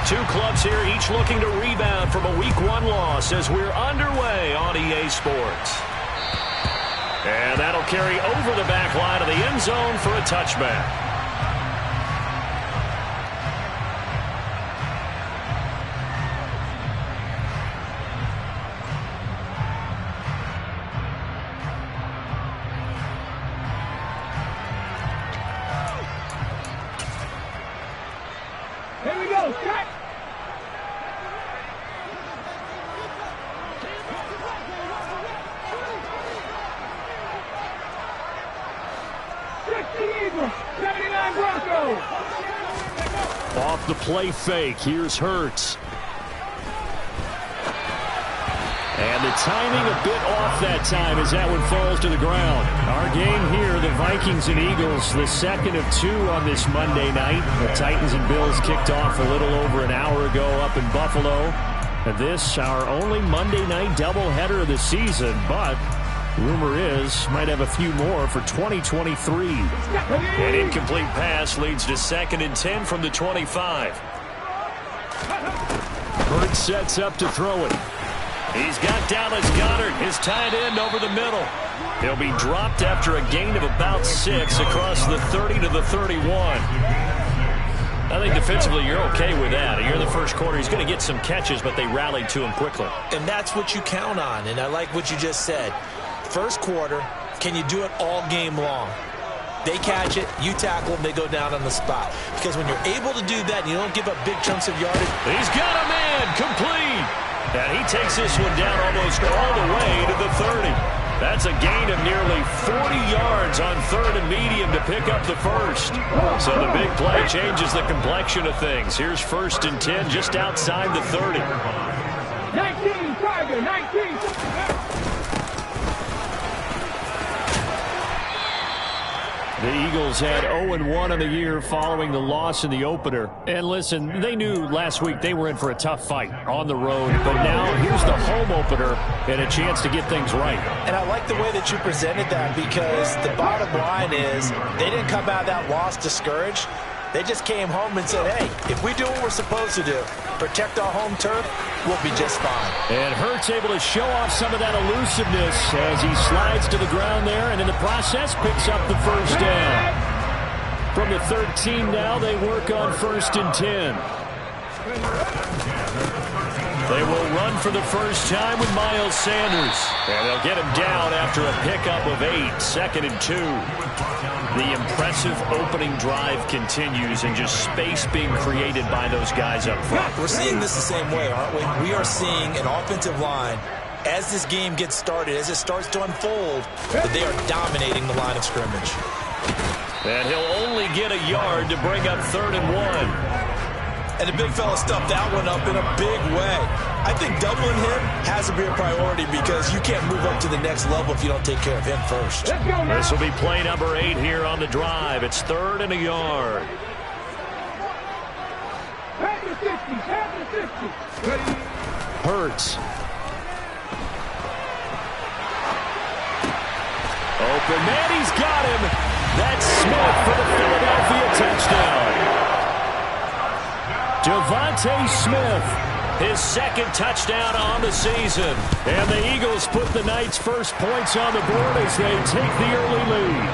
two clubs here, each looking to rebound from a Week 1 loss as we're underway on EA Sports. And that'll carry over the back line of the end zone for a touchback. Here we go, cut! Off the play fake, here's Hurts. And the timing a bit off that time as that one falls to the ground. Our game here, the Vikings and Eagles, the second of two on this Monday night. The Titans and Bills kicked off a little over an hour ago up in Buffalo. And this, our only Monday night doubleheader of the season, but rumor is might have a few more for 2023. An incomplete pass leads to 2nd and 10 from the 25. Hurts sets up to throw it. He's got Dallas Goedert, his tight end, over the middle. He'll be dropped after a gain of about 6 across the 30 to the 31. I think defensively you're okay with that. Here in the first quarter, he's going to get some catches, but they rallied to him quickly. And that's what you count on, and I like what you just said. First quarter, can you do it all game long? They catch it, you tackle them, they go down on the spot. Because when you're able to do that and you don't give up big chunks of yardage. He's got a man, complete. And he takes this one down almost all the way to the 30. That's a gain of nearly 40 yards on 3rd and medium to pick up the first. So the big play changes the complexion of things. Here's 1st and 10 just outside the 30. 19, Tiger, 19. The Eagles had 0-1 on the year following the loss in the opener. And listen, they knew last week they were in for a tough fight on the road. But now here's the home opener and a chance to get things right. And I like the way that you presented that, because the bottom line is they didn't come out of that loss discouraged. They just came home and said, hey, if we do what we're supposed to do, protect our home turf, we'll be just fine. And Hurts able to show off some of that elusiveness as he slides to the ground there, and in the process picks up the first down. From the 13 now, they work on 1st and 10. They will run for the first time with Miles Sanders. And they'll get him down after a pickup of 8, 2nd and 2. The impressive opening drive continues, and just space being created by those guys up front. We're seeing this the same way, aren't we? We are seeing an offensive line, as this game gets started, as it starts to unfold, that they are dominating the line of scrimmage. And he'll only get a yard to bring up 3rd and 1. And the big fella stuffed that one up in a big way. I think doubling him has to be a priority, because you can't move up to the next level if you don't take care of him first. This will be play number 8 here on the drive. It's 3rd and a yard. Hurts. Open man, he's got him. That's Smith for the Philadelphia touchdown. Devontae Smith, his 2nd touchdown on the season. And the Eagles put the night's first points on the board as they take the early lead.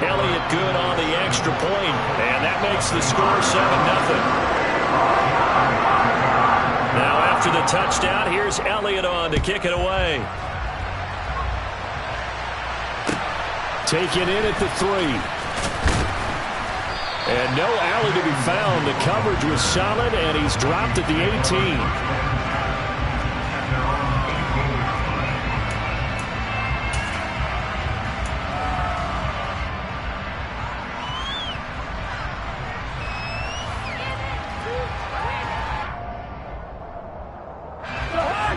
Elliott good on the extra point, and that makes the score 7-0. Now after the touchdown, here's Elliott on to kick it away. Taken in at the 3. And no alley to be found. The coverage was solid, and he's dropped at the 18.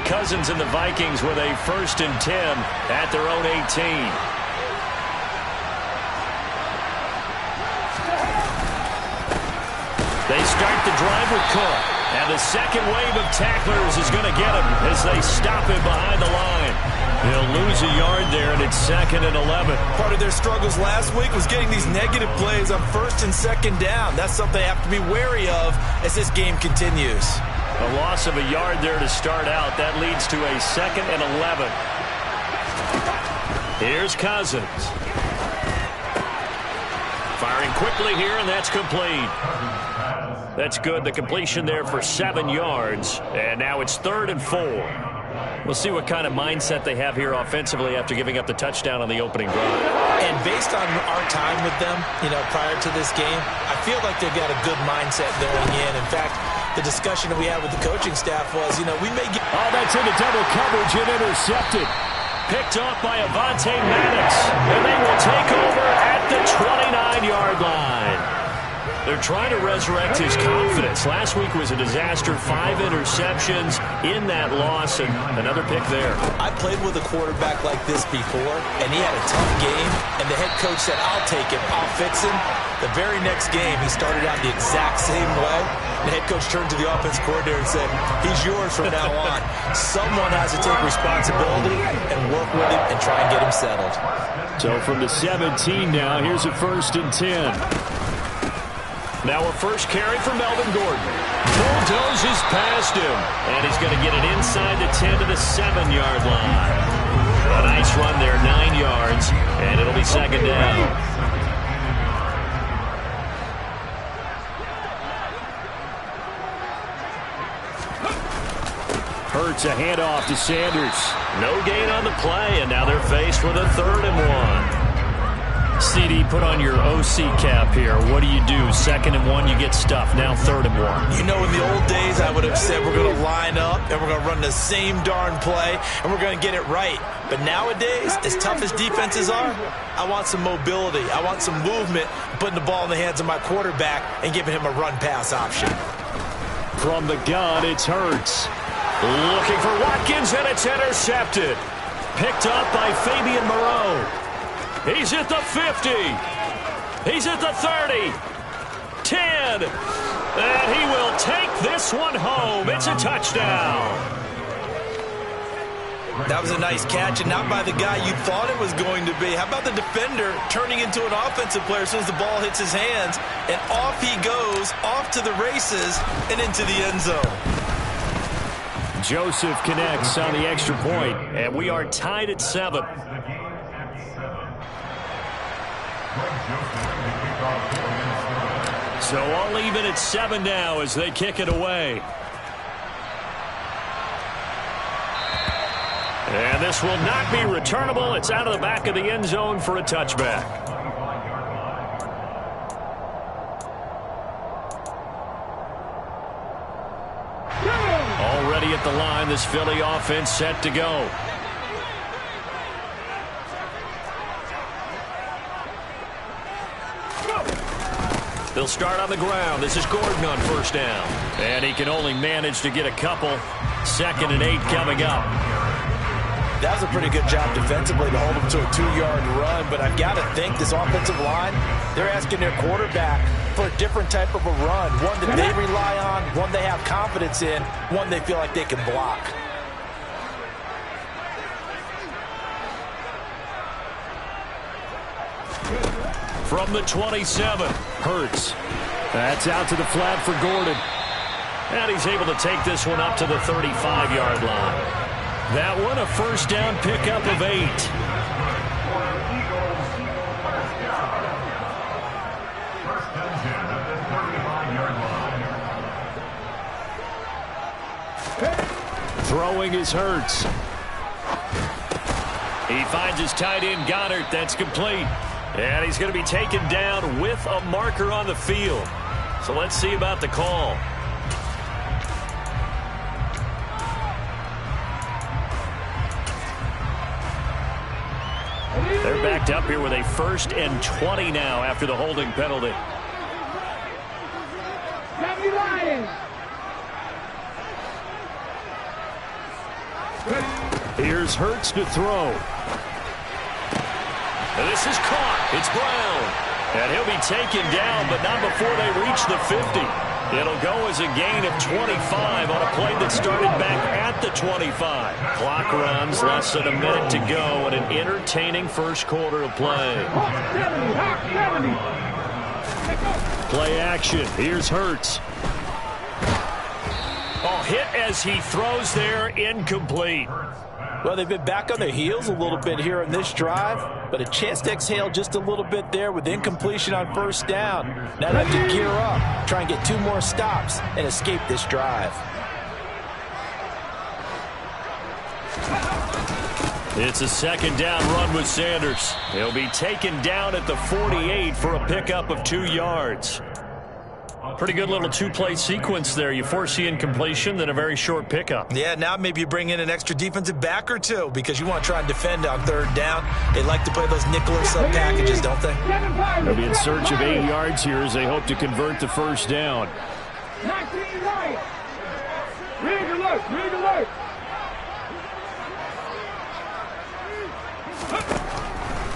Cousins and the Vikings with a 1st and 10 at their own 18. They start the drive with Cook. And the second wave of tacklers is going to get him as they stop him behind the line. He'll lose a yard there, and it's 2nd and 11. Part of their struggles last week was getting these negative plays on 1st and 2nd down. That's something they have to be wary of as this game continues. A loss of a yard there to start out. That leads to a 2nd and 11. Here's Cousins. Firing quickly here, and that's complete. That's good. The completion there for 7 yards. And now it's 3rd and 4. We'll see what kind of mindset they have here offensively after giving up the touchdown on the opening drive. And based on our time with them, prior to this game, I feel like they've got a good mindset going in. In fact, the discussion that we had with the coaching staff was, we may get... Oh, that's into double coverage and intercepted. Picked off by Avonte Maddox. And they will take over at the 29-yard line. They're trying to resurrect his confidence. Last week was a disaster. 5 interceptions in that loss, and another pick there. I played with a quarterback like this before, and he had a tough game, and the head coach said, I'll take him, I'll fix him. The very next game, he started out the exact same way. The head coach turned to the offense coordinator and said, he's yours from now on. Someone has to take responsibility and work with him and try and get him settled. So from the 17 now, here's a 1st and 10. Now a first carry for Melvin Gordon. Bulldozes past him. And he's going to get it inside the 10 to the 7-yard line. A nice run there, 9 yards. And it'll be 2nd down. Hurts a handoff to Sanders. No gain on the play, and now they're faced with a 3rd and 1. CD, put on your OC cap here. What do you do? 2nd and 1, you get stuffed. Now 3rd and 1. In the old days, I would have said we're going to line up and we're going to run the same darn play and we're going to get it right. But nowadays, as tough as defenses are, I want some mobility. I want some movement, putting the ball in the hands of my quarterback and giving him a run-pass option. From the gun, it's Hurts. Looking for Watkins, and it's intercepted. Picked up by Fabian Moreau. He's at the 50. He's at the 30. 10. And he will take this one home. It's a touchdown. That was a nice catch, and not by the guy you thought it was going to be. How about the defender turning into an offensive player as soon as the ball hits his hands, and off he goes, off to the races, and into the end zone. Joseph connects on the extra point, and we are tied at 7. So all even at 7 now as they kick it away. And this will not be returnable. It's out of the back of the end zone for a touchback. Already at the line, this Philly offense set to go. They'll start on the ground. This is Gordon on 1st down. And he can only manage to get a couple. 2nd and 8 coming up. That was a pretty good job defensively to hold him to a 2-yard run. But I've got to think this offensive line, they're asking their quarterback for a different type of a run. One that they rely on, one they have confidence in, one they feel like they can block. From the 27, Hurts. That's out to the flat for Gordon. And he's able to take this one up to the 35-yard line. That one a 1st down pickup of 8. Throwing is Hurts. He finds his tight end Goddard. That's complete. And he's going to be taken down with a marker on the field. So let's see about the call. They're backed up here with a 1st and 20 now after the holding penalty. Here's Hurts to throw. And this is caught. It's Brown. And he'll be taken down, but not before they reach the 50. It'll go as a gain of 25 on a play that started back at the 25. Clock runs, less than a minute to go, and an entertaining first quarter of play. Play action. Here's Hurts. Oh, hit as he throws there, incomplete. Well, they've been back on their heels a little bit here in this drive, but a chance to exhale just a little bit there with incompletion on first down. Now they have to gear up, try and get 2 more stops, and escape this drive. It's a second down run with Sanders. He'll be taken down at the 48 for a pickup of 2 yards. Pretty good little 2-play sequence there. You force the incompletion, then a very short pickup. Yeah, now maybe you bring in an extra defensive back or 2 because you want to try and defend on 3rd down. They like to play those nickel or sub packages, don't they? They'll be in search of 8 yards here as they hope to convert the first down. 19 right. Read alert. Read alert.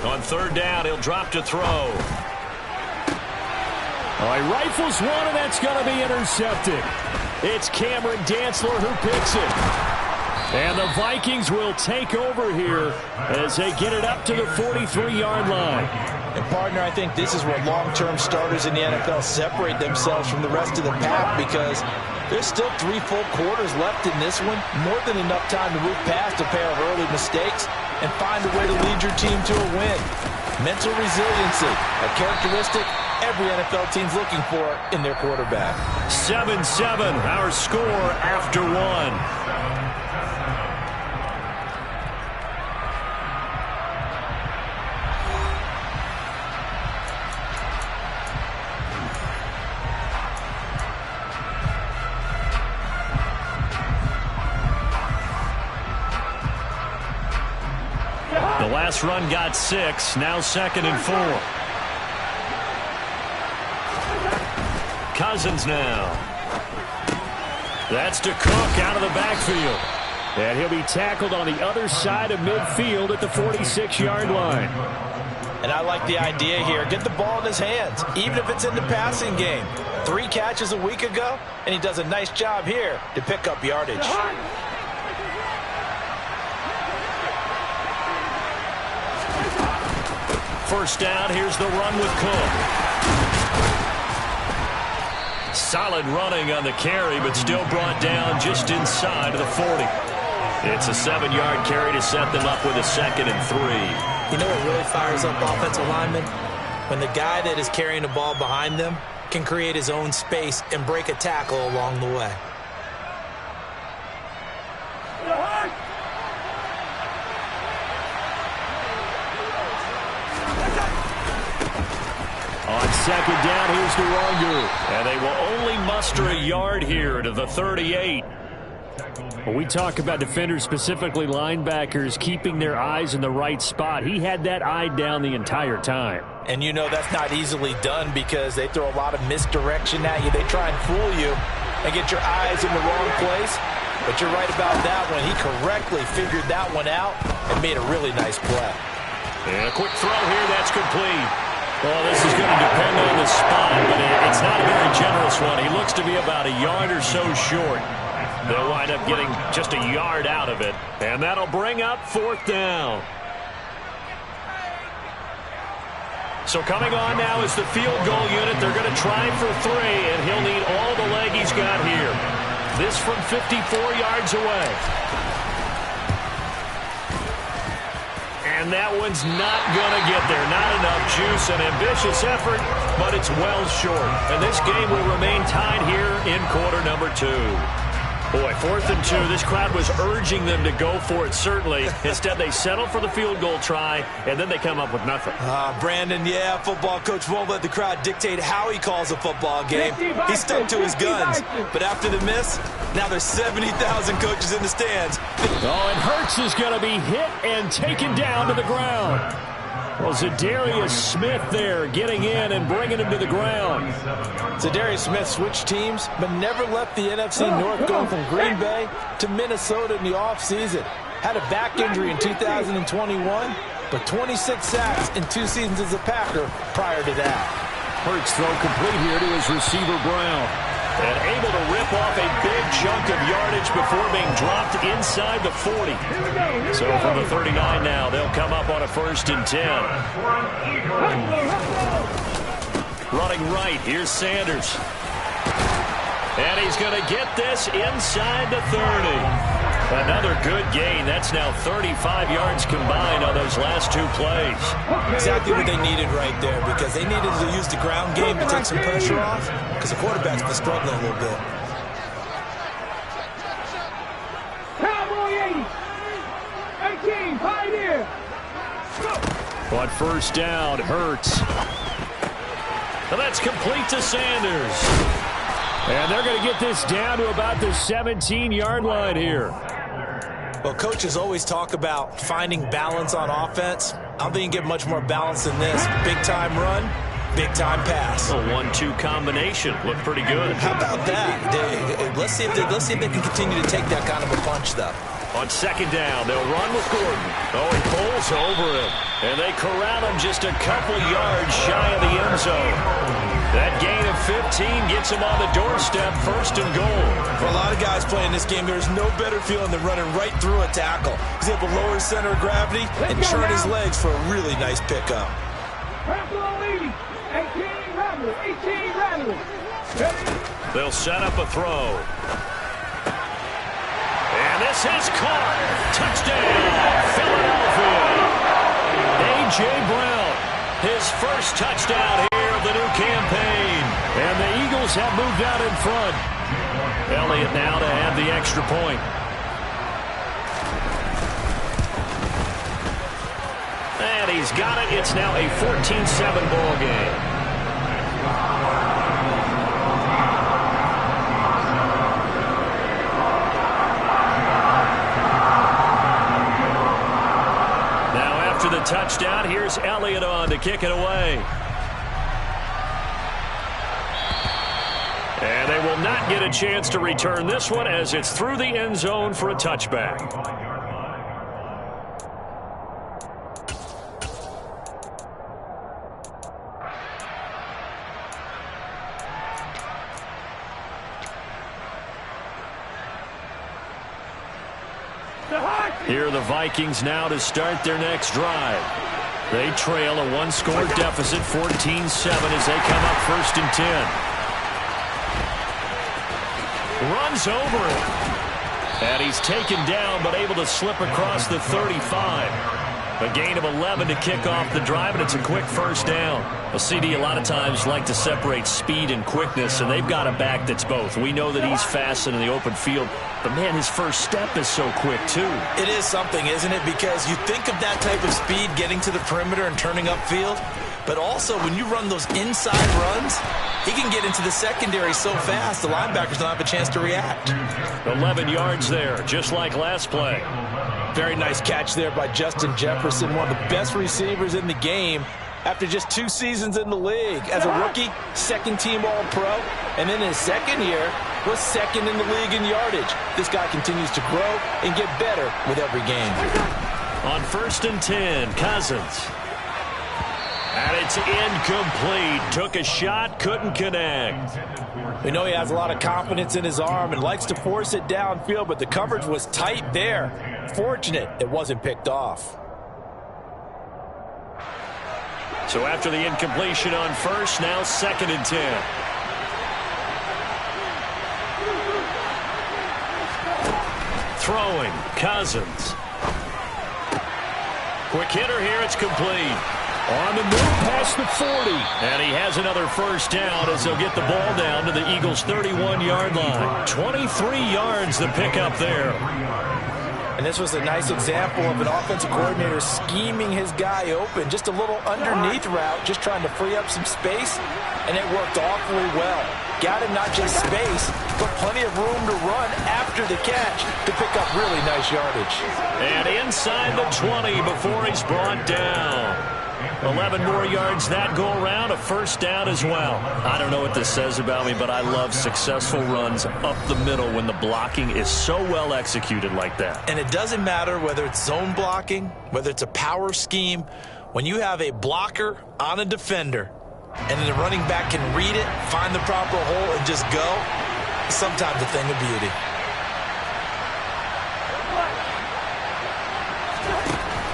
On 3rd down, he'll drop to throw. He rifles one, and that's going to be intercepted. It's Cameron Dantzler who picks it. And the Vikings will take over here as they get it up to the 43-yard line. And, partner, I think this is where long-term starters in the NFL separate themselves from the rest of the pack because there's still 3 full quarters left in this one. More than enough time to move past a pair of early mistakes and find a way to lead your team to a win. Mental resiliency, a characteristic every NFL team's looking for in their quarterback. 7-7, our score after 1. The last run got 6, now 2nd and 4. Cousins now. That's to Cook out of the backfield. And he'll be tackled on the other side of midfield at the 46-yard line. And I like the idea here. Get the ball in his hands, even if it's in the passing game. 3 catches a week ago, and he does a nice job here to pick up yardage. First down, here's the run with Cook. Solid running on the carry, but still brought down just inside of the 40. It's a 7-yard carry to set them up with a 2nd and 3. You know what really fires up offensive linemen? When the guy that is carrying the ball behind them can create his own space and break a tackle along the way. On 2nd down, here's DeRonger. And they will only muster a yard here to the 38. When we talk about defenders, specifically linebackers, keeping their eyes in the right spot, he had that eye down the entire time. And you know that's not easily done because they throw a lot of misdirection at you. They try and fool you and get your eyes in the wrong place. But you're right about that one. He correctly figured that one out and made a really nice play. And a quick throw here, that's complete. Well, this is going to depend on the spot, but it's not a very generous one. He looks to be about a yard or so short. They'll wind up getting just a yard out of it, and that'll bring up 4th down. So coming on now is the field goal unit. They're going to try for 3, and he'll need all the leg he's got here. This from 54 yards away. And that one's not going to get there. Not enough juice. An ambitious effort, but it's well short. And this game will remain tied here in quarter number 2. Boy, 4th and 2. This crowd was urging them to go for it, certainly. Instead, they settle for the field goal try, and then they come up with nothing. Brandon, yeah, football coach won't let the crowd dictate how he calls a football game. He stuck to his guns. But after the miss, now there's 70,000 coaches in the stands. Oh, and Hurts is going to be hit and taken down to the ground. Well, Zadarius Smith there getting in and bringing him to the ground. Zadarius Smith switched teams, but never left the NFC North, going from Green Bay to Minnesota in the offseason. Had a back injury in 2021, but 26 sacks in 2 seasons as a Packer prior to that. Hurts throw complete here to his receiver Brown. And able to rip off a big chunk of yardage before being dropped inside the 40. So from the 39 now, they'll come up on a 1st and 10. Running right, here's Sanders. And he's going to get this inside the 30. Another good gain. That's now 35 yards combined on those last 2 plays. Exactly what they needed right there, because they needed to use the ground game to take some pressure off, because the quarterback's been struggling a little bit. Cowboy 80. 18, Pioneer. On 1st down, Hurts. And that's complete to Sanders. And they're going to get this down to about the 17-yard line here. Well, coaches always talk about finding balance on offense. I don't think you can get much more balance than this. Big-time run, big-time pass. A 1-2 combination. Looked pretty good. How about that? Let's see if they can continue to take that kind of a punch, though. On 2nd down, they'll run with Gordon. Oh, he pulls over him. And they corral him just a couple yards shy of the end zone. That gain of 15 gets him on the doorstep, 1st and goal. For a lot of guys playing this game, there's no better feeling than running right through a tackle. He's able to lower his center of gravity and churn his legs for a really nice pickup. 18 Rattler. They'll set up a throw. And this is caught. Touchdown, Philadelphia. A.J. Brown, his first touchdown here of the new campaign. And the Eagles have moved out in front. Elliott now to have the extra point. And he's got it. It's now a 14-7 ball game. The touchdown. Here's Elliott on to kick it away. And they will not get a chance to return this one as it's through the end zone for a touchback. Here are the Vikings now to start their next drive. They trail a 1-score deficit, 14-7, as they come up 1st and 10. Runs over it. And he's taken down, but able to slip across the 35. A gain of 11 to kick off the drive, and it's a quick 1st down. A CD a lot of times like to separate speed and quickness, and they've got a back that's both. We know that he's fast in the open field, but, man, his first step is so quick, too. It is something, isn't it? Because you think of that type of speed getting to the perimeter and turning upfield, but also when you run those inside runs, he can get into the secondary so fast the linebackers don't have a chance to react. 11 yards there, just like last play. Very nice catch there by Justin Jefferson, one of the best receivers in the game after just 2 seasons in the league. As a rookie, 2nd-team All-Pro, and in his 2nd year was 2nd in the league in yardage. This guy continues to grow and get better with every game. On 1st and 10, Cousins. And it's incomplete. Took a shot, couldn't connect. We know he has a lot of confidence in his arm and likes to force it downfield, but the coverage was tight there. Fortunate it wasn't picked off. So after the incompletion on 1st, now 2nd and 10. Throwing, Cousins. Quick hitter here, it's complete. On the move past the 40. And he has another 1st down as they'll get the ball down to the Eagles' 31-yard line. 23 yards the pickup there. And this was a nice example of an offensive coordinator scheming his guy open. Just a little underneath route, just trying to free up some space, and it worked awfully well. Got him not just space, but plenty of room to run after the catch to pick up really nice yardage. And inside the 20 before he's brought down. 11 more yards that go around, a 1st down as well. I don't know what this says about me, but I love successful runs up the middle when the blocking is so well executed like that. And it doesn't matter whether it's zone blocking, whether it's a power scheme. When you have a blocker on a defender and then the running back can read it, find the proper hole, and just go, sometimes a thing of beauty.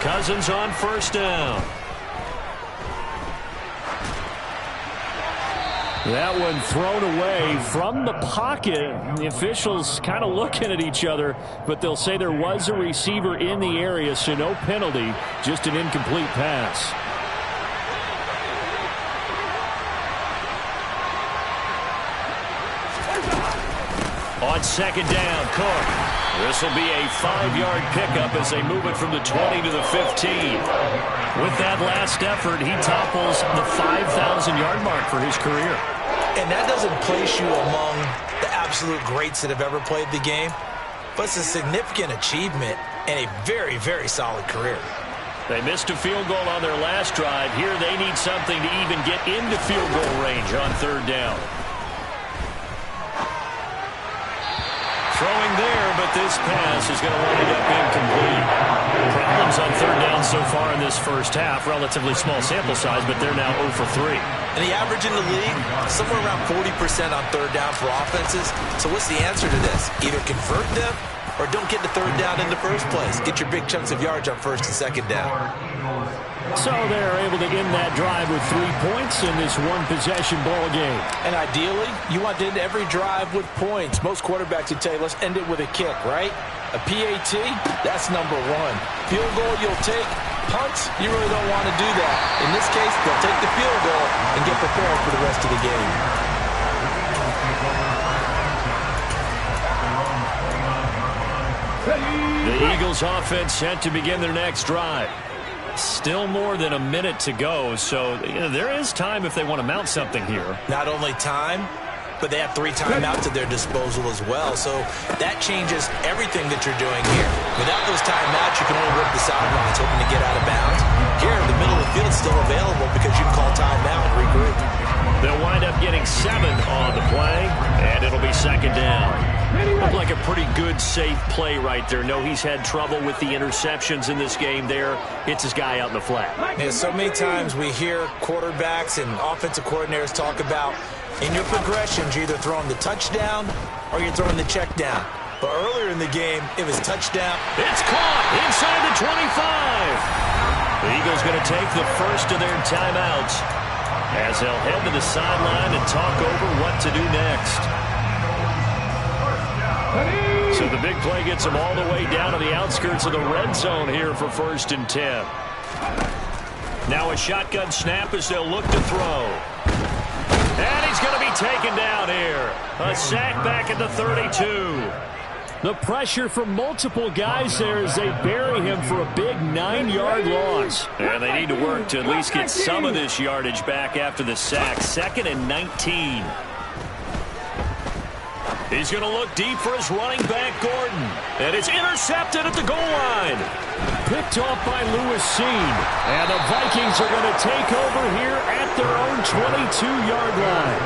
Cousins on first down. That one thrown away from the pocket. The officials kind of looking at each other, but they'll say there was a receiver in the area, so no penalty, just an incomplete pass. On second down, Cook. This will be a 5-yard pickup as they move it from the 20 to the 15. With that last effort, he topples the 5,000-yard mark for his career. And that doesn't place you among the absolute greats that have ever played the game, but it's a significant achievement and a very, very solid career. They missed a field goal on their last drive. Here they need something to even get into field goal range on third down. Throwing there, but this pass is going to wind up incomplete. Problems on third down so far in this first half. Relatively small sample size, but they're now 0 for 3. And the average in the league, somewhere around 40% on third down for offenses. So what's the answer to this? Either convert them or don't get the third down in the first place. Get your big chunks of yards on first and second down. So they're able to end that drive with 3 points in this one-possession ball game. And ideally, you want to end every drive with points. Most quarterbacks would tell you, let's end it with a kick, right? A PAT, that's number one. Field goal you'll take. Punts, you really don't want to do that. In this case, they'll take the field goal and get prepared for the rest of the game. The Eagles offense set to begin their next drive. Still more than a minute to go, so there is time if they want to mount something here. Not only time, but they have 3 timeouts at their disposal as well, so that changes everything that you're doing here. Without those timeouts, you can only work the sidelines, hoping to get out of bounds. Here, the middle of the field is still available because you can call timeout and regroup. They'll wind up getting 7 on the play, and it'll be second down. Looked like a pretty good, safe play right there. No, he's had trouble with the interceptions in this game there. Hits his guy out in the flat. Yeah, so many times we hear quarterbacks and offensive coordinators talk about in your progressions, you're either throwing the touchdown or you're throwing the check down. But earlier in the game, it was touchdown. It's caught inside the 25. The Eagles going to take the first of their timeouts as they'll head to the sideline and talk over what to do next. So the big play gets them all the way down to the outskirts of the red zone here for 1st and 10. Now a shotgun snap as they'll look to throw. And he's going to be taken down here. A sack back at the 32. The pressure from multiple guys there as they bury him for a big 9-yard loss. And they need to work to at least get some of this yardage back after the sack. 2nd and 19. He's going to look deep for his running back, Gordon. And it's intercepted at the goal line. Picked off by Lewis Seen. And the Vikings are going to take over here at their own 22-yard line.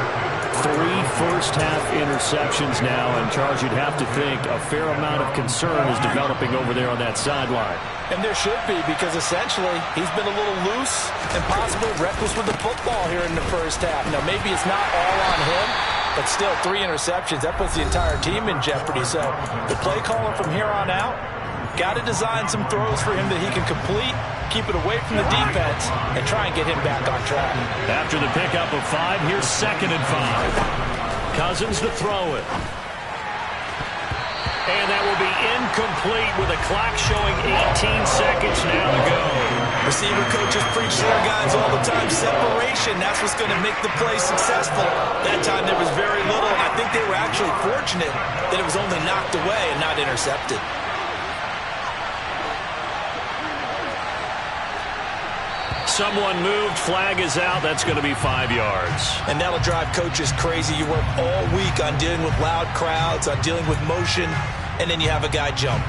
3 first-half interceptions now, and Charles, you'd have to think a fair amount of concern is developing over there on that sideline. And there should be, because essentially he's been a little loose and possibly reckless with the football here in the first half. Now, maybe it's not all on him, but still 3 interceptions. That puts the entire team in jeopardy. So the play caller from here on out got to design some throws for him that he can complete, keep it away from the defense, and try and get him back on track. After the pickup of 5, here's 2nd and 5. Cousins to throw it. And that will be incomplete with a clock showing 18 seconds now to go. Receiver coaches preach to their guys all the time. Separation, that's what's going to make the play successful. That time there was very little, and I think they were actually fortunate that it was only knocked away and not intercepted. Someone moved, flag is out. That's going to be 5 yards. And that'll drive coaches crazy. You work all week on dealing with loud crowds, on dealing with motion, and then you have a guy jump.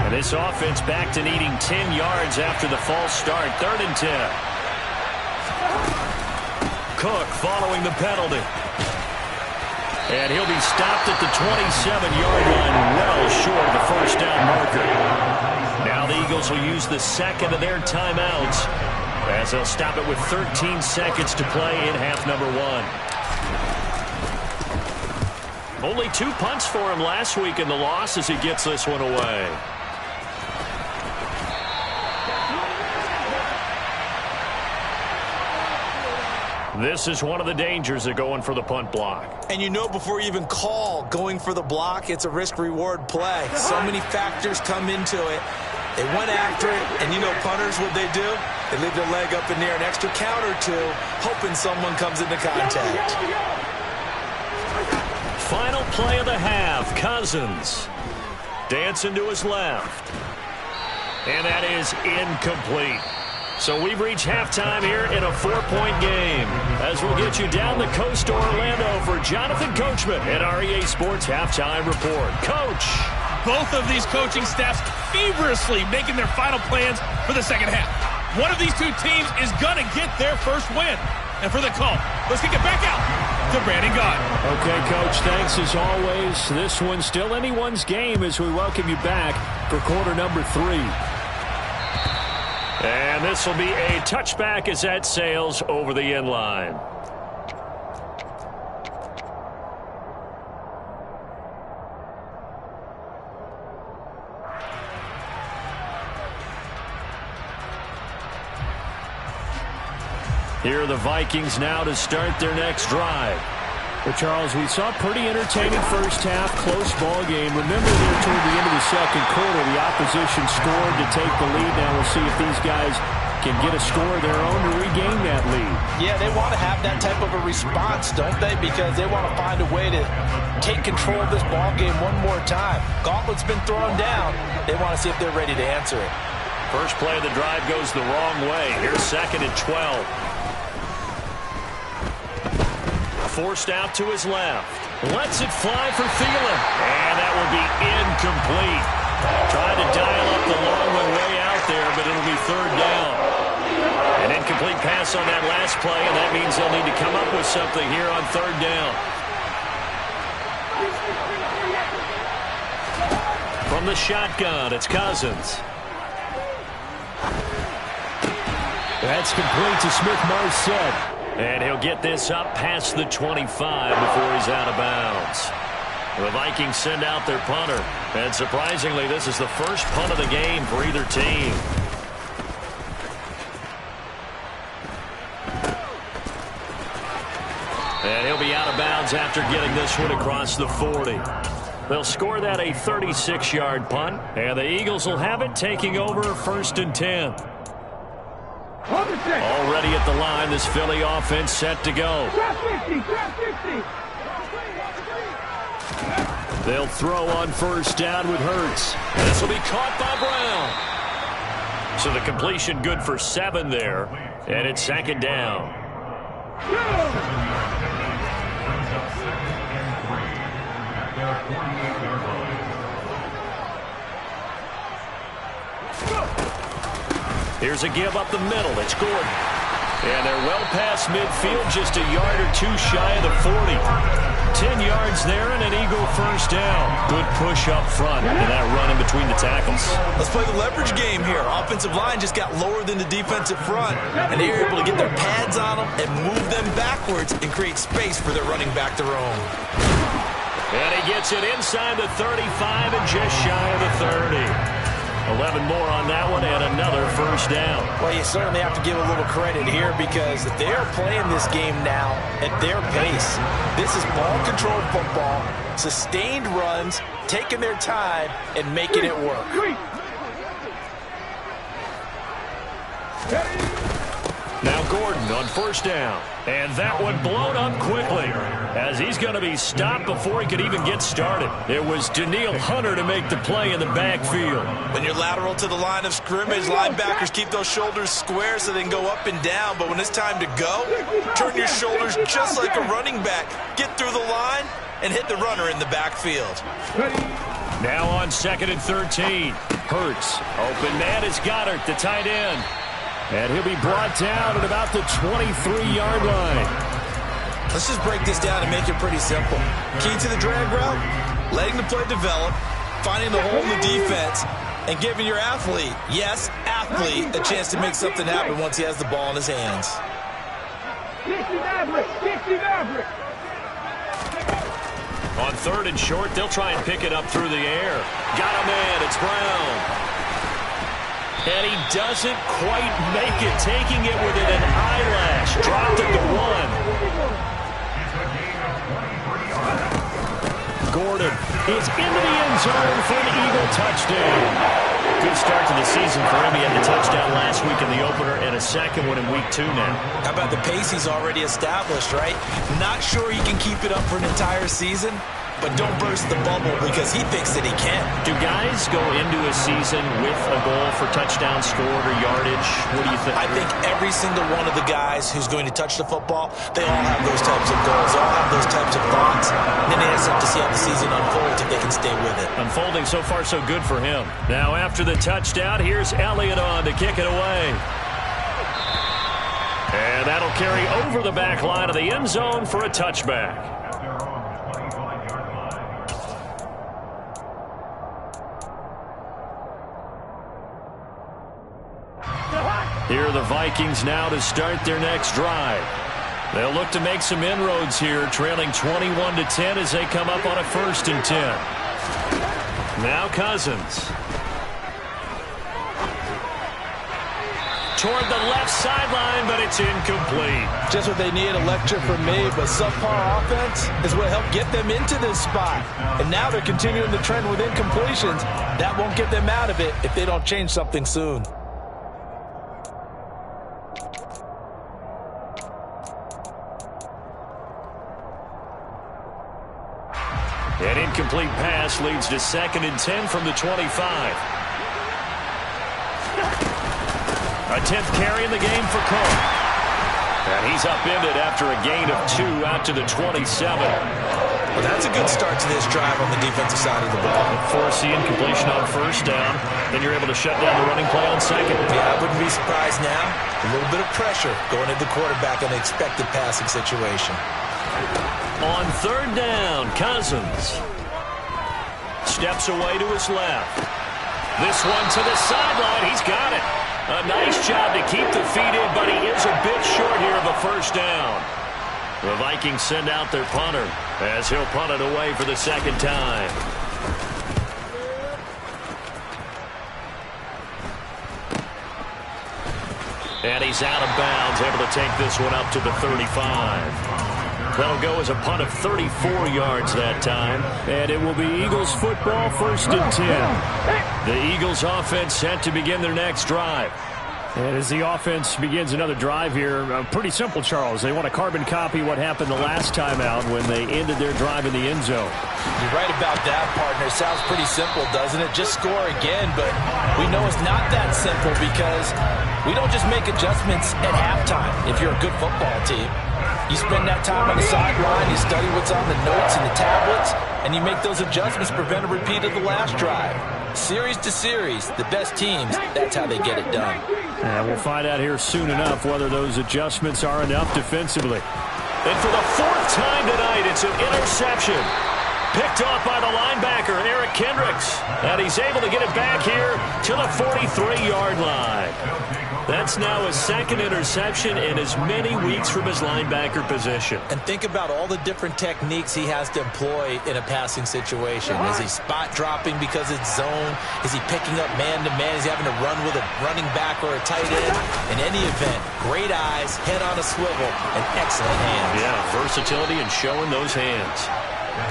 And this offense back to needing 10 yards after the false start. 3rd and 10. Cook following the penalty. And he'll be stopped at the 27-yard line, well short of the first down marker. Now the Eagles will use the 2nd of their timeouts as they'll stop it with 13 seconds to play in half number one. Only 2 punts for him last week in the loss as he gets this one away. This is one of the dangers of going for the punt block. And you know before you even call going for the block, it's a risk-reward play. So many factors come into it. They went after it, and you know punters, what they do? They leave their leg up in there an extra count or two, hoping someone comes into contact. Final play of the half, Cousins. Dancing to his left. And that is incomplete. So we've reached halftime here in a 4-point game. As we'll get you down the coast to Orlando for Jonathan Coachman at our EA Sports Halftime Report. Coach. Both of these coaching staffs feverishly making their final plans for the second half. One of these two teams is going to get their first win. And for the call, let's kick it back out to Brandon Gaudin. Okay, Coach, thanks as always. This one's still anyone's game as we welcome you back for quarter number 3. And this will be a touchback as that sails over the end line. Here are the Vikings now to start their next drive. Well, Charles, we saw a pretty entertaining first half, close ball game. Remember there toward the end of the second quarter, the opposition scored to take the lead. Now we'll see if these guys can get a score of their own to regain that lead. Yeah, they want to have that type of a response, don't they? Because they want to find a way to take control of this ball game one more time. Gauntlet's been thrown down. They want to see if they're ready to answer it. First play of the drive goes the wrong way. Here's 2nd and 12. Forced out to his left. Lets it fly for Thielen. And that will be incomplete. Tried to dial up the long one way out there, but it'll be 3rd down. An incomplete pass on that last play, and that means they'll need to come up with something here on 3rd down. From the shotgun, it's Cousins. That's complete to Smith-Marset. And he'll get this up past the 25 before he's out of bounds. The Vikings send out their punter. And surprisingly, this is the first punt of the game for either team. And he'll be out of bounds after getting this one across the 40. They'll score that a 36-yard punt. And the Eagles will have it, taking over 1st and 10. Already at the line, this Philly offense set to go. They'll throw on 1st down with Hurts. This will be caught by Brown. So the completion good for 7 there. And it's 2nd down. Here's a give up the middle. It's Gordon. And they're well past midfield, just a yard or 2 shy of the 40. 10 yards there and an Eagle 1st down. Good push up front and that run in between the tackles. Let's play the leverage game here. Offensive line just got lower than the defensive front, and they're able to get their pads on them and move them backwards and create space for their running back to roam. And he gets it inside the 35 and just shy of the 30. 11 more on that one and another 1st down. Well, you certainly have to give a little credit here because they're playing this game now at their pace. This is ball-controlled football, sustained runs, taking their time, and making it work. Now Gordon on 1st down. And that one blown up quickly as he's going to be stopped before he could even get started. It was Daniil Hunter to make the play in the backfield. When you're lateral to the line of scrimmage, linebackers keep those shoulders square so they can go up and down. But when it's time to go, turn your shoulders just like a running back. Get through the line and hit the runner in the backfield. Now on 2nd and 13. Hurts. Open man is Goddard, the tight end. And he'll be brought down at about the 23-yard line. Let's just break this down and make it pretty simple. Key to the drag route, letting the play develop, finding the hole in the defense, and giving your athlete, yes, athlete, a chance to make something happen once he has the ball in his hands. 60 Maverick, 60 Maverick. On 3rd and short, they'll try and pick it up through the air. Got a man, it's Brown. And he doesn't quite make it, taking it within an eyelash. Dropped it to 1. Gordon is into the end zone for an Eagle touchdown. Good start to the season for him. He had the touchdown last week in the opener and a second one in week 2 now. How about the pace he's already established, right? Not sure he can keep it up for an entire season, but don't burst the bubble because he thinks that he can. Do guys go into a season with a goal for touchdown scored or yardage? What do you think? I think every single one of the guys who's going to touch the football, they all have those types of goals. They all have those types of thoughts. And then they just have to see how the season unfolds if they can stay with it. Unfolding so far so good for him. Now after the touchdown, here's Elliott on to kick it away. And that'll carry over the back line of the end zone for a touchback. Here are the Vikings now to start their next drive. They'll look to make some inroads here, trailing 21-10 as they come up on a 1st and 10. Now Cousins. Toward the left sideline, but it's incomplete. Just what they need, a lecture from me, but subpar offense is what helped get them into this spot. And now they're continuing the trend with incompletions. That won't get them out of it if they don't change something soon. An incomplete pass leads to 2nd and 10 from the 25. A 10th carry in the game for Cole. And he's upended after a gain of 2 out to the 27. Well, that's a good start to this drive on the defensive side of the ball. Force the incompletion on 1st down. Then you're able to shut down the running play on 2nd. Yeah, I wouldn't be surprised now. A little bit of pressure going at the quarterback in an expected passing situation. On 3rd down, Cousins steps away to his left. This one to the sideline. He's got it. A nice job to keep the feet in, but he is a bit short here of a 1st down. The Vikings send out their punter as he'll punt it away for the 2nd time. And he's out of bounds, able to take this one up to the 35. That'll go as a punt of 34 yards that time. And it will be Eagles football, 1st and 10. The Eagles offense set to begin their next drive. And as the offense begins another drive here, pretty simple, Charles. They want to carbon copy what happened the last time out when they ended their drive in the end zone. You're right about that, partner. Sounds pretty simple, doesn't it? Just score again, but we know it's not that simple because we don't just make adjustments at halftime if you're a good football team. You spend that time on the sideline, you study what's on the notes and the tablets, and you make those adjustments to prevent a repeat of the last drive. Series to series, the best teams, that's how they get it done. And we'll find out here soon enough whether those adjustments are enough defensively. And for the 4th time tonight, it's an interception. Picked off by the linebacker, Eric Kendricks. And he's able to get it back here to the 43-yard line. That's now his 2nd interception in as many weeks from his linebacker position. And think about all the different techniques he has to employ in a passing situation. Is he spot dropping because it's zone? Is he picking up man-to-man? Is he having to run with a running back or a tight end? In any event, great eyes, head on a swivel, and excellent hands. Yeah, versatility and showing those hands.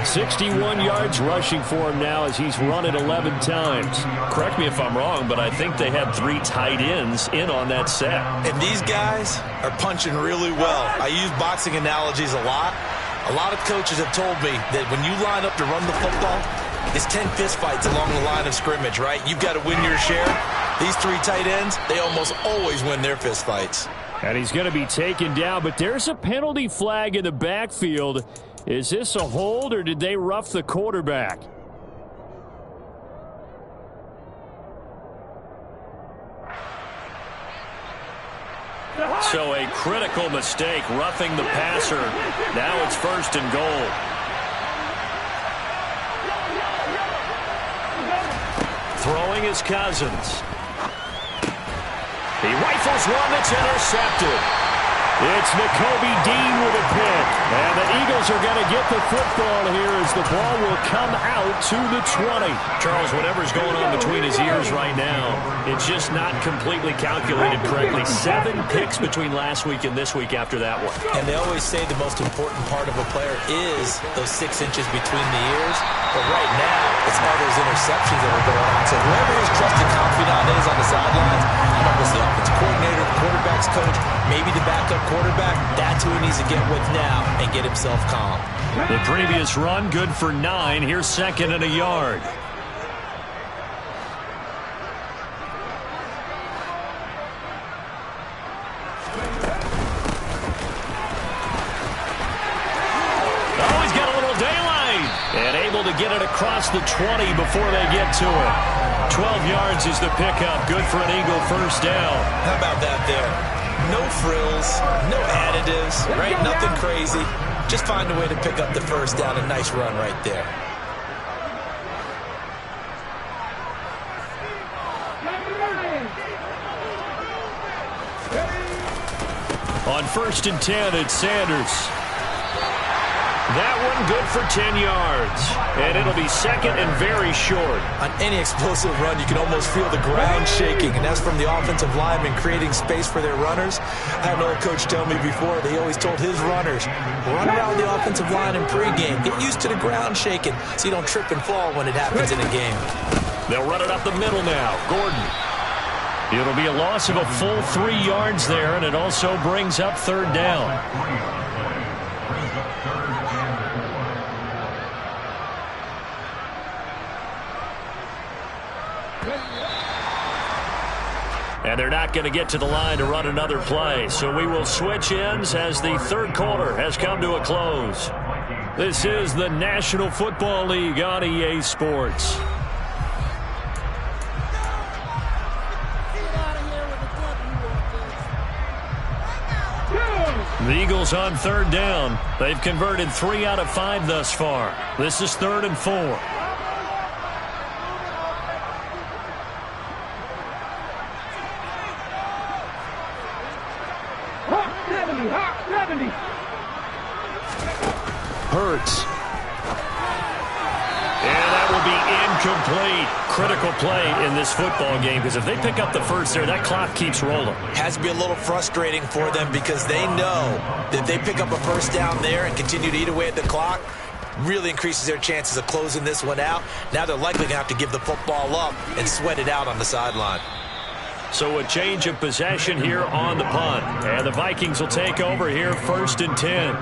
61 yards rushing for him now as he's run it 11 times. Correct me if I'm wrong, but I think they had 3 tight ends in on that set. And these guys are punching really well. I use boxing analogies a lot. A lot of coaches have told me that when you line up to run the football, it's 10 fistfights along the line of scrimmage, right? You've got to win your share. These 3 tight ends, they almost always win their fistfights. And he's going to be taken down, but there's a penalty flag in the backfield. Is this a hold, or did they rough the quarterback? So a critical mistake, roughing the passer. Now it's 1st and goal. Throwing is Cousins. He rifles one that's intercepted. It's Nakobe Dean with a pick. And the Eagles are going to get the football here as the ball will come out to the 20. Charles, whatever's going on between his ears right now, it's just not completely calculated correctly. 7 picks between last week and this week after that one. And they always say the most important part of a player is those 6 inches between the ears. But right now, it's all those interceptions that are going on. So whoever his trusted confidant is on the sidelines, I don't know if it's the offensive coordinator, the quarterback's coach, maybe the backup quarterback, that's who he needs to get with now and get himself calm. The previous run, good for 9. Here's 2nd and a yard. Oh, he's got a little daylight. And able to get it across the 20 before they get to it. 12 yards is the pickup. Good for an Eagle first down. How about that there? No frills, no additives, right? Nothing crazy. Just find a way to pick up the first down. A nice run right there. On 1st and 10, it's Sanders. That one good for 10 yards. And it'll be 2nd and very short. On any explosive run, you can almost feel the ground shaking. And that's from the offensive linemen creating space for their runners. I had an old coach tell me before, they always told his runners, run around the offensive line in pregame. Get used to the ground shaking so you don't trip and fall when it happens in a game. They'll run it up the middle now. Gordon. It'll be a loss of a full 3 yards there, and it also brings up 3rd down. And they're not going to get to the line to run another play. So we will switch ends as the 3rd quarter has come to a close. This is the National Football League on EA Sports. The Eagles on 3rd down. They've converted 3 out of 5 thus far. This is 3rd and 4. Hurts. And that will be incomplete. Critical play in this football game because if they pick up the first there, that clock keeps rolling. Has to be a little frustrating for them because they know that if they pick up a first down there and continue to eat away at the clock, really increases their chances of closing this one out. Now they're likely going to have to give the football up and sweat it out on the sideline. So a change of possession here on the punt. And the Vikings will take over here 1st and 10.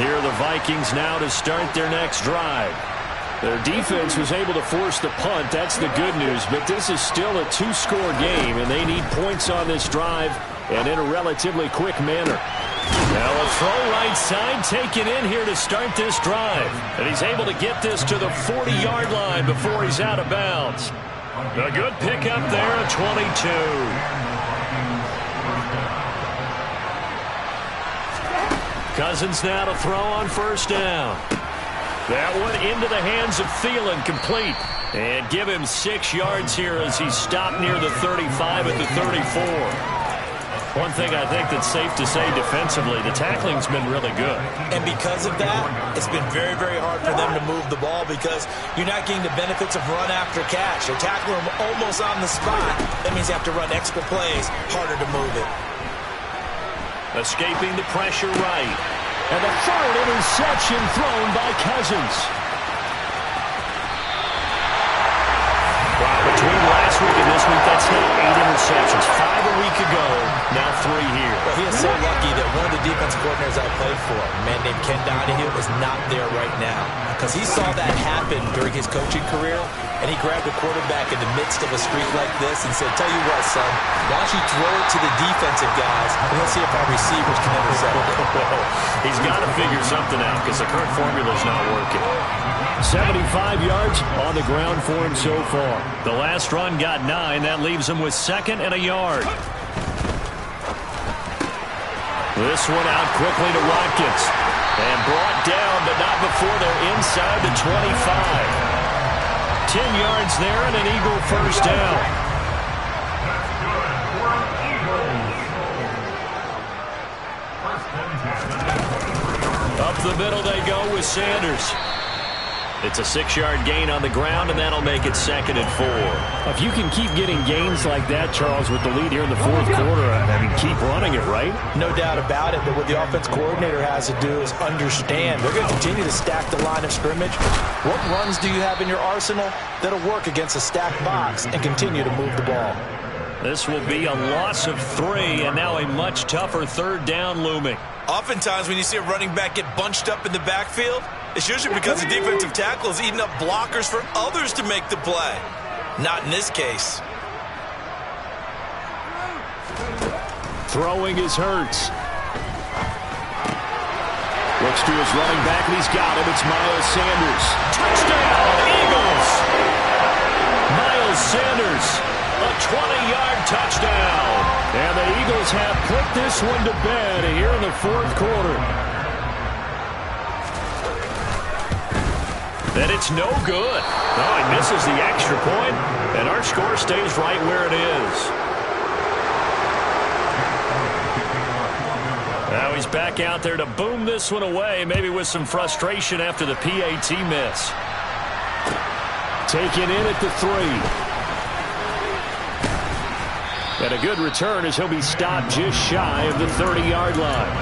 Here are the Vikings now to start their next drive. Their defense was able to force the punt. That's the good news. But this is still a 2-score game, and they need points on this drive and in a relatively quick manner. Now a throw right side taken in here to start this drive. And he's able to get this to the 40-yard line before he's out of bounds. A good pickup there at 22. Cousins now to throw on 1st down. That one into the hands of Thielen, complete. And give him 6 yards here as he's stopped near the 35 at the 34. One thing I think that's safe to say defensively, the tackling's been really good. And because of that, it's been very, very hard for them to move the ball because you're not getting the benefits of run after catch. They're tackling them almost on the spot. That means you have to run extra plays, harder to move it. Escaping the pressure right. And the 3rd interception thrown by Cousins. Wow, between last week and this week, that's now 8 interceptions. 5 a week ago, now 3 here. Well, he is so lucky that one of the defensive coordinators I played for, a man named Ken Donahue, is not there right now. Because he saw that happen during his coaching career, and he grabbed a quarterback in the midst of a streak like this and said, tell you what, son, why don't you throw it to the defensive guys, and let's see if our receivers can intercept it. He's got to figure something out because the current formula's not working. 75 yards on the ground for him so far. The last run got 9. That leaves him with 2nd and a yard. This one out quickly to Watkins. And brought down, but not before they're inside the 25. 10 yards there and an Eagle first down. Up the middle they go with Sanders. It's a 6-yard gain on the ground, and that'll make it 2nd and 4. If you can keep getting gains like that, Charles, with the lead here in the fourth quarter, I mean, keep running it, right? No doubt about it, but what the offense coordinator has to do is understand they're going to continue to stack the line of scrimmage. What runs do you have in your arsenal that'll work against a stacked box and continue to move the ball? This will be a loss of 3, and now a much tougher 3rd down looming. Oftentimes when you see a running back get bunched up in the backfield, it's usually because the defensive tackle is eating up blockers for others to make the play. Not in this case. Throwing is Hurts. Looks to his running back, and he's got him. It's Miles Sanders. Touchdown, Eagles! Miles Sanders, a 20-yard touchdown. And the Eagles have put this one to bed here in the fourth quarter. And it's no good. Oh, he misses the extra point, and our score stays right where it is. Now he's back out there to boom this one away, maybe with some frustration after the PAT miss. Taken in at the 3. And a good return as he'll be stopped just shy of the 30-yard line.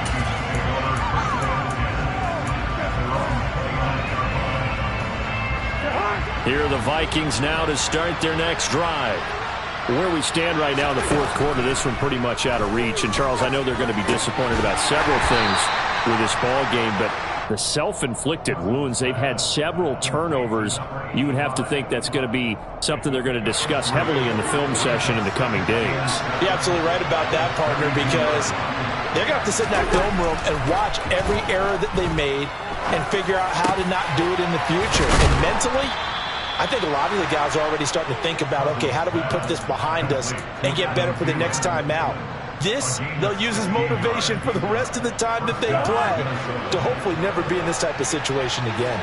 Here are the Vikings now to start their next drive. Where we stand right now in the fourth quarter, this one pretty much out of reach. And, Charles, I know they're going to be disappointed about several things with this ball game, but the self-inflicted wounds, they've had several turnovers. You would have to think that's going to be something they're going to discuss heavily in the film session in the coming days. You're absolutely right about that, partner, because they're going to have to sit in that film room and watch every error that they made and figure out how to not do it in the future. And mentally, I think a lot of the guys are already starting to think about, okay, how do we put this behind us and get better for the next time out? This, they'll use as motivation for the rest of the time that they play to hopefully never be in this type of situation again.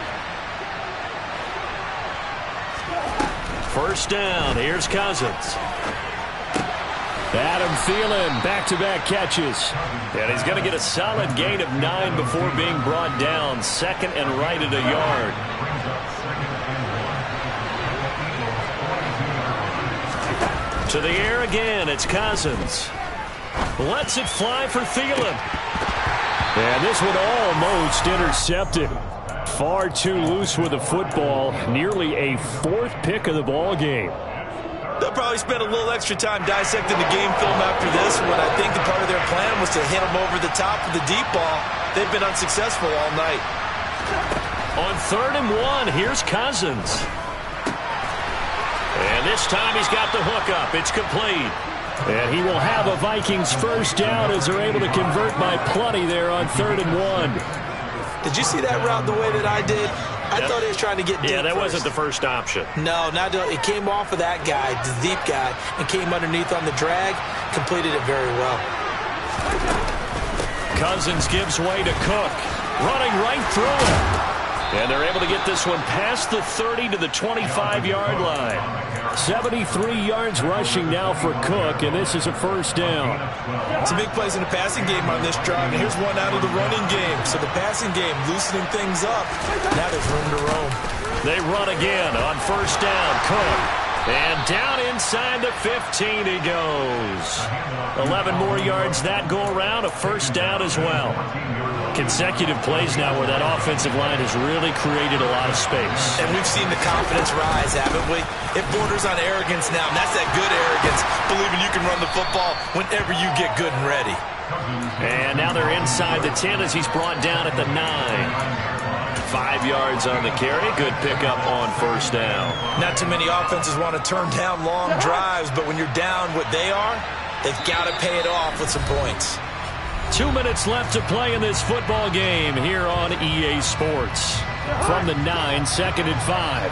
First down, here's Cousins. Adam Thielen, back-to-back catches. And he's going to get a solid gain of 9 before being brought down. 2nd and right at a yard. To the air again, it's Cousins. Lets it fly for Thielen. And this one almost intercepted. Far too loose with the football. Nearly a 4th pick of the ball game. They'll probably spend a little extra time dissecting the game film after this one. I think the part of their plan was to hit them over the top of the deep ball. They've been unsuccessful all night. On 3rd and 1, here's Cousins. And this time he's got the hook up. It's complete. And he will have a Vikings first down as they're able to convert by plenty there on 3rd and 1. Did you see that route the way that I did? I thought he was trying to get deep. Yeah, that first. wasn't the first option. No, it came off of that guy, the deep guy, and came underneath on the drag. Completed it very well. Cousins gives way to Cook. Running right through him. And they're able to get this one past the 30 to the 25-yard line. 73 yards rushing now for Cook, and this is a first down. Some big plays in the passing game on this drive, and here's one out of the running game. So the passing game loosening things up. Now there's room to roam. They run again on first down. Cook. And down inside the 15 he goes. 11 more yards that go around, a first down as well. Consecutive plays now where that offensive line has really created a lot of space. And we've seen the confidence rise, haven't we? It borders on arrogance now, and that's that good arrogance, believing you can run the football whenever you get good and ready. And now they're inside the 10 as he's brought down at the 9. 5 yards on the carry. Good pickup on first down. Not too many offenses want to turn down long drives, but when you're down what they are, they've got to pay it off with some points. 2 minutes left to play in this football game here on EA Sports. From the 9, second and 5.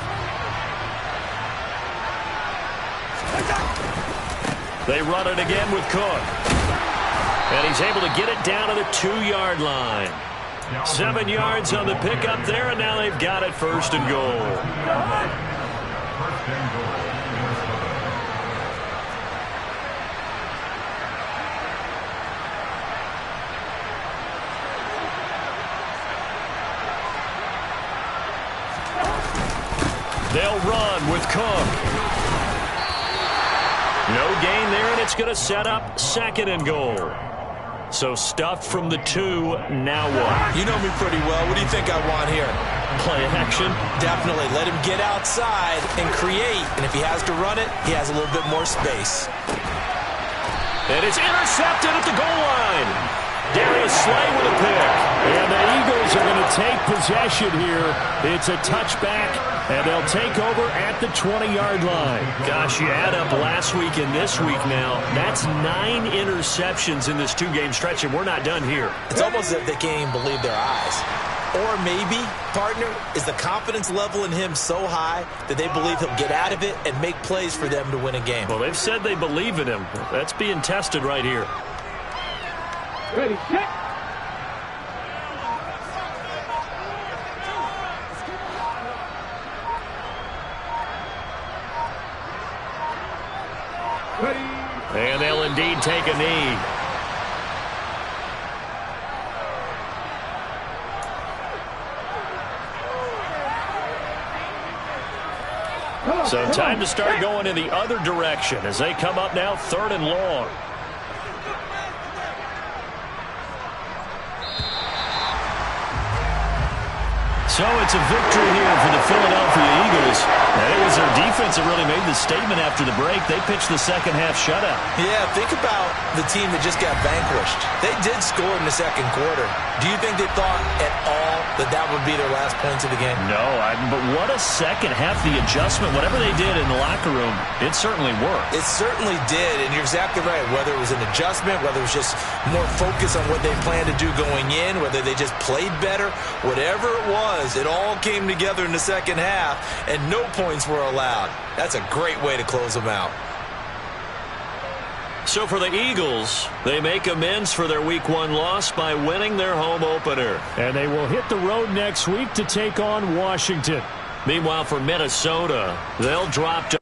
They run it again with Cook. And he's able to get it down to the 2-yard line. 7 yards on the pickup there, and now they've got it first and goal. They'll run with Cook. No gain there, and it's going to set up second and goal. So stuffed from the 2, now what? You know me pretty well. What do you think I want here? Play action? Definitely. Let him get outside and create. And if he has to run it, he has a little bit more space. And it's intercepted at the goal line. Darius Slay with a pick. And the Eagles are going to take possession here. It's a touchback, and they'll take over at the 20-yard line. Gosh, you add up last week and this week now. That's 9 interceptions in this 2-game stretch, and we're not done here. It's almost as if they can't even believe their eyes. Or maybe, partner, is the confidence level in him so high that they believe he'll get out of it and make plays for them to win a game. Well, they've said they believe in him. That's being tested right here. Ready, set. Ready. And they'll indeed take a knee. So time to start going in the other direction as they come up now 3rd and long. So it's a victory here for the Philadelphia Eagles. And it was their defense that really made the statement after the break. They pitched the second half shutout. Yeah, think about the team that just got vanquished. They did score in the second quarter. Do you think they thought at all that that would be their last points of the game? No, but what a second half. The adjustment, whatever they did in the locker room, it certainly worked. It certainly did, and you're exactly right. Whether it was an adjustment, whether it was just more focus on what they planned to do going in, whether they just played better, whatever it was, it all came together in the second half, and no points were allowed. That's a great way to close them out. So for the Eagles, they make amends for their Week 1 loss by winning their home opener. And they will hit the road next week to take on Washington. Meanwhile, for Minnesota, they'll drop to